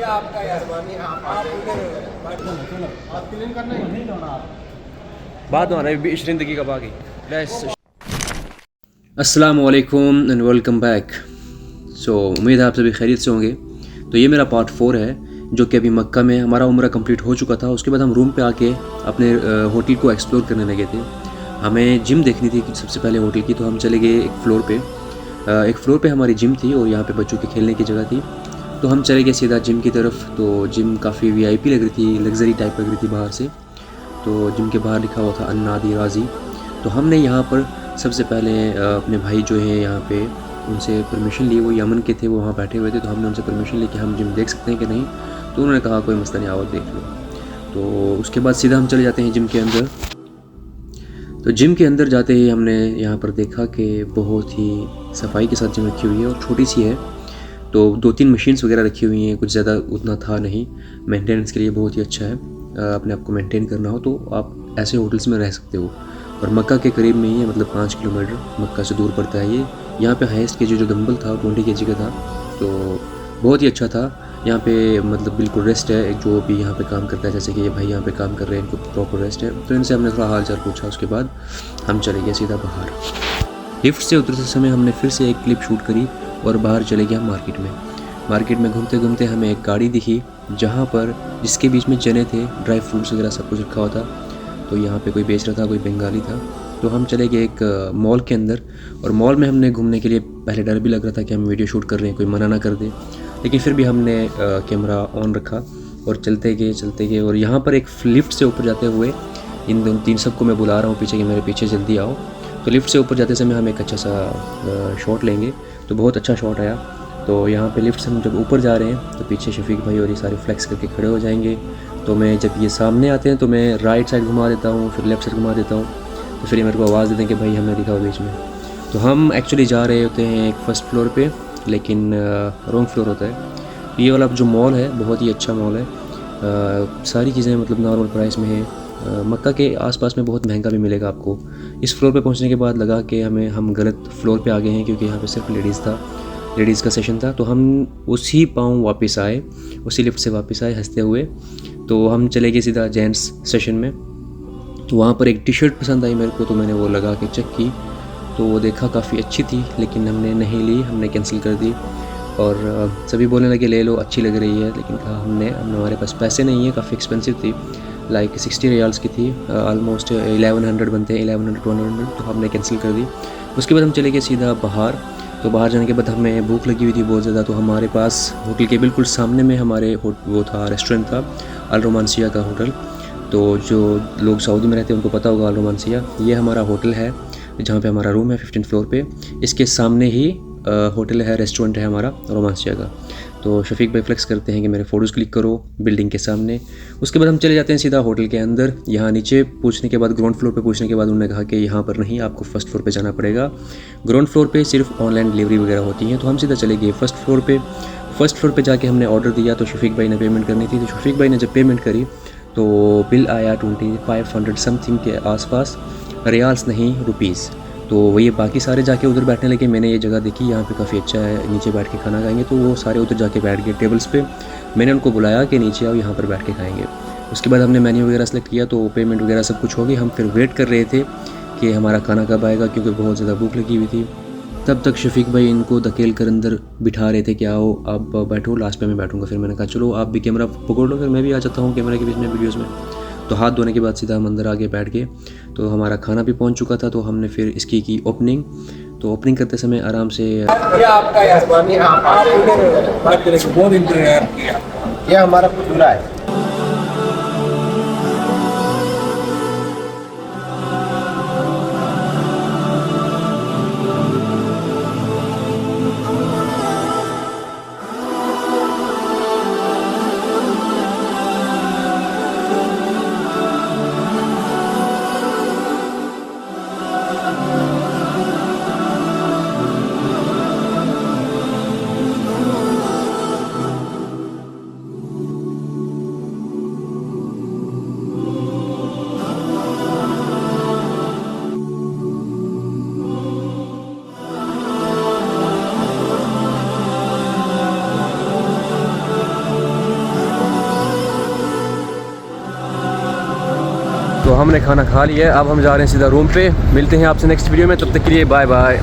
आपका क्लीन करना नहीं बात हो रहा है 20 दकीका बाकी। अस्सलाम वालेकुम एंड वेलकम बैक। सो उम्मीद है आप सभी खैरियत से होंगे। तो ये मेरा पार्ट 4 है जो कि अभी मक्का में हमारा उम्रा कंप्लीट हो चुका था। उसके बाद हम रूम पे आके अपने होटल को एक्सप्लोर करने लगे थे। हमें जिम देखनी थी सबसे पहले होटल की, तो हम चले गए एक फ़्लोर पे हमारी जिम थी और यहाँ पे बच्चों के खेलने की जगह थी। तो हम चले गए सीधा जिम की तरफ। तो जिम काफ़ी वीआईपी लग रही थी, लग्जरी टाइप लग रही थी बाहर से। तो जिम के बाहर लिखा हुआ था अन्नादी राज़ी। तो हमने यहाँ पर सबसे पहले अपने भाई जो है यहाँ पे उनसे परमिशन ली। वो यमन के थे, वो वहाँ बैठे हुए थे। तो हमने उनसे परमिशन ली कि हम जिम देख सकते हैं कि नहीं। तो उन्होंने कहा कोई मसला नहीं, आओ देख लो। तो उसके बाद सीधा हम चले जाते हैं जिम के अंदर। तो जिम के अंदर जाते ही हमने यहाँ पर देखा कि बहुत ही सफाई के साथ जिम रखी हुई है और छोटी सी है। तो 2-3 मशीन्स वगैरह रखी हुई हैं, कुछ ज़्यादा उतना था नहीं। मेंटेनेंस के लिए बहुत ही अच्छा है। अपने आप को मेंटेन करना हो तो आप ऐसे होटल्स में रह सकते हो। और मक्का के करीब में ही है, मतलब 5 किलोमीटर मक्का से दूर पड़ता है ये। यहाँ पे हाईएस्ट के जो डंबल था 20 kg का था। तो बहुत ही अच्छा था। यहाँ पे मतलब बिल्कुल रेस्ट है। जो भी यहाँ पे काम करता है, जैसे कि ये भाई यहाँ पे काम कर रहे हैं, इनको प्रॉपर रेस्ट है। तो इनसे हमने थोड़ा हाल चाल पूछा। उसके बाद हम चले गए सीधा बाहर। लिफ्ट से उतरते समय हमने फिर से एक क्लिप शूट करी और बाहर चले गए हम मार्केट में घूमते घूमते हमें एक गाड़ी दिखी जहाँ पर जिसके बीच में चने थे, ड्राई फ्रूट्स वगैरह सब कुछ रखा हुआ था। तो यहाँ पे कोई बेच रहा था, कोई बंगाली था। तो हम चले गए एक मॉल के अंदर। और मॉल में हमने घूमने के लिए पहले डर भी लग रहा था कि हम वीडियो शूट कर रहे हैं, कोई मना ना कर दे। लेकिन फिर भी हमने कैमरा ऑन रखा और चलते गए। और यहाँ पर एक लिफ्ट से ऊपर जाते हुए इन 2-3 सबको मैं बुला रहा हूँ पीछे कि मेरे पीछे जल्दी आओ। तो लिफ्ट से ऊपर जाते समय हम एक अच्छा सा शॉट लेंगे। तो बहुत अच्छा शॉट आया। तो यहाँ पे लिफ्ट से हम जब ऊपर जा रहे हैं तो पीछे शफीक भाई और ये सारे फ्लेक्स करके खड़े हो जाएंगे। तो मैं जब ये सामने आते हैं तो मैं राइट साइड घुमा देता हूँ, फिर लेफ़्ट साइड घुमा देता हूँ। तो फिर ये मेरे को आवाज़ देते हैं कि भाई हमें दिखाओ बीच में। तो हम एक्चुअली जा रहे होते हैं एक फ़र्स्ट फ्लोर पे, लेकिन रॉन्ग फ्लोर होता है। ये वाला जो मॉल है बहुत ही अच्छा मॉल है। सारी चीज़ें मतलब नॉर्मल प्राइस में है। मक्का के आसपास में बहुत महंगा भी मिलेगा आपको। इस फ्लोर पे पहुंचने के बाद लगा कि हम गलत फ्लोर पे आ गए हैं, क्योंकि यहाँ पे सिर्फ लेडीज़ का सेशन था। तो हम उसी पाँव वापस आए, उसी लिफ्ट से वापस आए हंसते हुए। तो हम चले गए सीधा जेंट्स सेशन में। तो वहाँ पर एक टी शर्ट पसंद आई मेरे को, तो मैंने वो लगा के चेक की। तो वो देखा काफ़ी अच्छी थी, लेकिन हमने नहीं ली, हमने कैंसिल कर दी। और सभी बोलने लगे ले लो, अच्छी लग रही है। लेकिन कहा हमने हमारे पास पैसे नहीं है, काफ़ी एक्सपेंसिव थी, लाइक 60 रियाल्स की थी। ऑलमोस्ट 1100 बनते हैं, 1100-1200। तो हमने कैंसिल कर दी। उसके बाद हम चले गए सीधा बाहर। तो बाहर जाने के बाद हमें भूख लगी हुई थी बहुत ज़्यादा। तो हमारे पास होटल के बिल्कुल सामने में हमारे वो था, रेस्टोरेंट था, अल रोमांसिया का होटल। तो जो लोग सऊदी में रहते हैं उनको पता होगा अल रोमांसिया। ये हमारा होटल है जहाँ पे हमारा रूम है 15th फ्लोर पे। इसके सामने ही होटल है, रेस्टोरेंट है हमारा रोमांसिया का। तो शफीक भाई फ्लेक्स करते हैं कि मेरे फ़ोटोज़ क्लिक करो बिल्डिंग के सामने। उसके बाद हम चले जाते हैं सीधा होटल के अंदर। यहाँ नीचे पूछने के बाद, ग्राउंड फ्लोर पे पूछने के बाद उन्होंने कहा कि यहाँ पर नहीं, आपको फर्स्ट फ्लोर पे जाना पड़ेगा। ग्राउंड फ्लोर पे सिर्फ ऑनलाइन डिलीवरी वगैरह होती हैं। तो हम सीधा चले गए फर्स्ट फ्लोर पे। फर्स्ट फ्लोर पे जाके हमने ऑर्डर दिया। तो शफीक भाई ने पेमेंट करनी थी। तो शफीक भाई ने जब पेमेंट करी तो बिल आया 2500 समथिंग के आसपास, रियाल्स नहीं रुपीज़। तो वही बाकी सारे जाके उधर बैठने लगे। मैंने ये जगह देखी, यहाँ पे काफ़ी अच्छा है, नीचे बैठ के खाना खाएंगे। तो वो सारे उधर जाके बैठ गए टेबल्स पे। मैंने उनको बुलाया कि नीचे आओ, यहाँ पर बैठ के खाएंगे। उसके बाद हमने मेन्यू वगैरह सेलेक्ट किया। तो पेमेंट वगैरह सब कुछ हो गई। हम फिर वेट कर रहे थे कि हमारा खाना कब आएगा, क्योंकि बहुत ज़्यादा भूख लगी हुई थी। तब तक शफीक भाई इनको धकेल कर अंदर बिठा रहे थे कि आओ आप बैठो, लास्ट पे मैं बैठूंगा। फिर मैंने कहा चलो आप भी कैमरा पकड़ लो, फिर मैं भी आ जाता हूँ कैमरे के बीच में, वीडियोज़ में। तो हाथ धोने के बाद सीधा हम अंदर आके बैठ गए। तो हमारा खाना भी पहुंच चुका था। तो हमने फिर इसकी की ओपनिंग। तो ओपनिंग करते समय आराम से ये आपका बहुत इंतजार किया। ये हमारा पुतला है। तो हमने खाना खा लिया है, अब हम जा रहे हैं सीधा रूम पे। मिलते हैं आपसे नेक्स्ट वीडियो में, तब तक के लिए बाय बाय।